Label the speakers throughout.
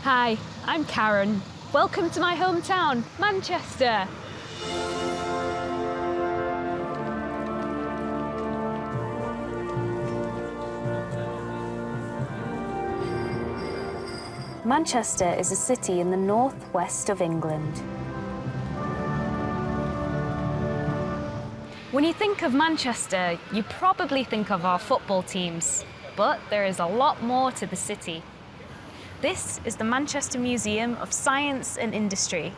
Speaker 1: Hi, I'm Karen. Welcome to my hometown, Manchester.
Speaker 2: Manchester is a city in the northwest of England.
Speaker 1: When you think of Manchester, you probably think of our football teams, but there is a lot more to the city. This is the Manchester Museum of Science and Industry.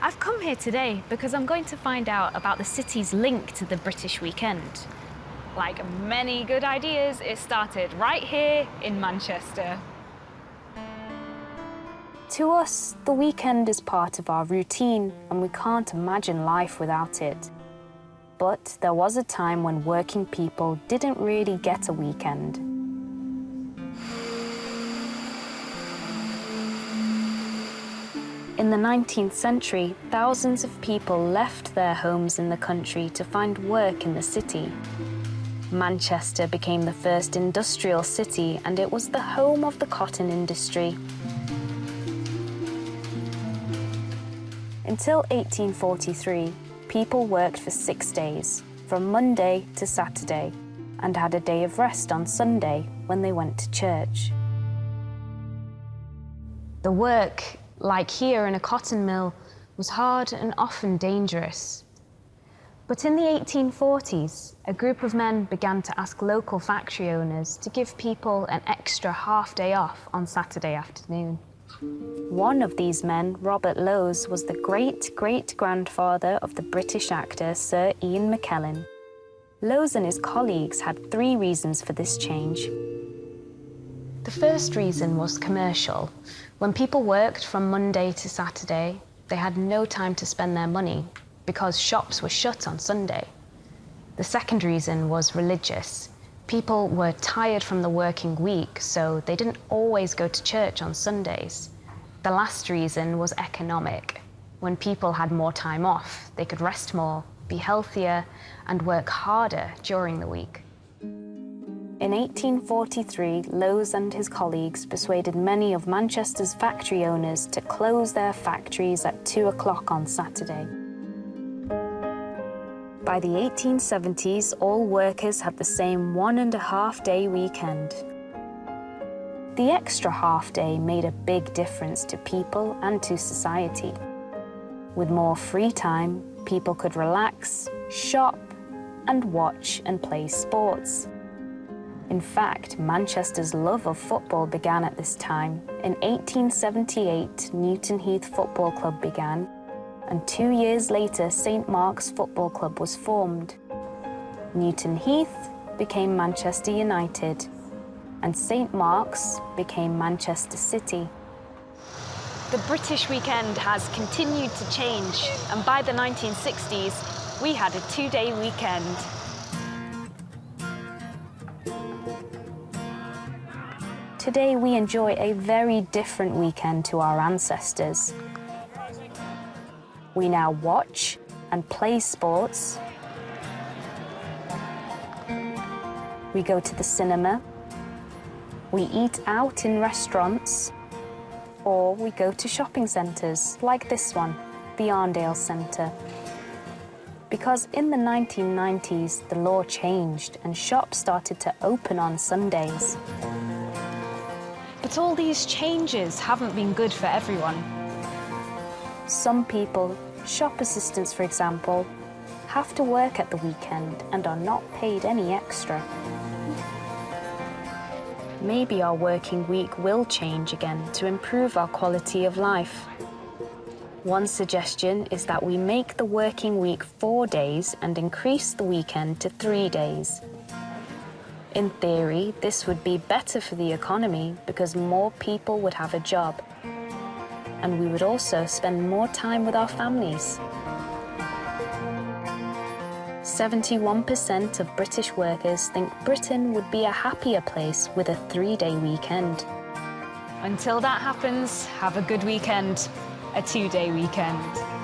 Speaker 1: I've come here today because I'm going to find out about the city's link to the British weekend. Like many good ideas, it started right here in Manchester.
Speaker 2: To us, the weekend is part of our routine and we can't imagine life without it. But there was a time when working people didn't really get a weekend. In the 19th century, thousands of people left their homes in the country to find work in the city. Manchester became the first industrial city and it was the home of the cotton industry. Until 1843, people worked for 6 days, from Monday to Saturday, and had a day of rest on Sunday when they went to church.
Speaker 1: The work, like here in a cotton mill, was hard and often dangerous. But in the 1840s, a group of men began to ask local factory owners to give people an extra half day off on Saturday afternoon.
Speaker 2: One of these men, Robert Lowes, was the great-great-grandfather of the British actor Sir Ian McKellen. Lowes and his colleagues had 3 reasons for this change.
Speaker 1: The first reason was commercial. When people worked from Monday to Saturday, they had no time to spend their money because shops were shut on Sunday. The second reason was religious. People were tired from the working week, so they didn't always go to church on Sundays. The last reason was economic. When people had more time off, they could rest more, be healthier, and work harder during the week.
Speaker 2: In 1843, Lowes and his colleagues persuaded many of Manchester's factory owners to close their factories at 2 o'clock on Saturday. By the 1870s, all workers had the same 1.5-day weekend. The extra half day made a big difference to people and to society. With more free time, people could relax, shop, and watch and play sports. In fact, Manchester's love of football began at this time. In 1878, Newton Heath Football Club began, and 2 years later, St. Mark's Football Club was formed. Newton Heath became Manchester United, and St. Mark's became Manchester City.
Speaker 1: The British weekend has continued to change, and by the 1960s, we had a 2-day weekend.
Speaker 2: Today, we enjoy a very different weekend to our ancestors. We now watch and play sports. We go to the cinema. We eat out in restaurants. Or we go to shopping centres like this one, the Arndale Centre. Because in the 1990s, the law changed and shops started to open on Sundays.
Speaker 1: But all these changes haven't been good for everyone.
Speaker 2: Some people, shop assistants for example, have to work at the weekend and are not paid any extra. Maybe our working week will change again to improve our quality of life. One suggestion is that we make the working week 4 days and increase the weekend to 3 days. In theory, this would be better for the economy because more people would have a job. And we would also spend more time with our families. 71% of British workers think Britain would be a happier place with a 3-day weekend.
Speaker 1: Until that happens, have a good weekend, a 2-day weekend.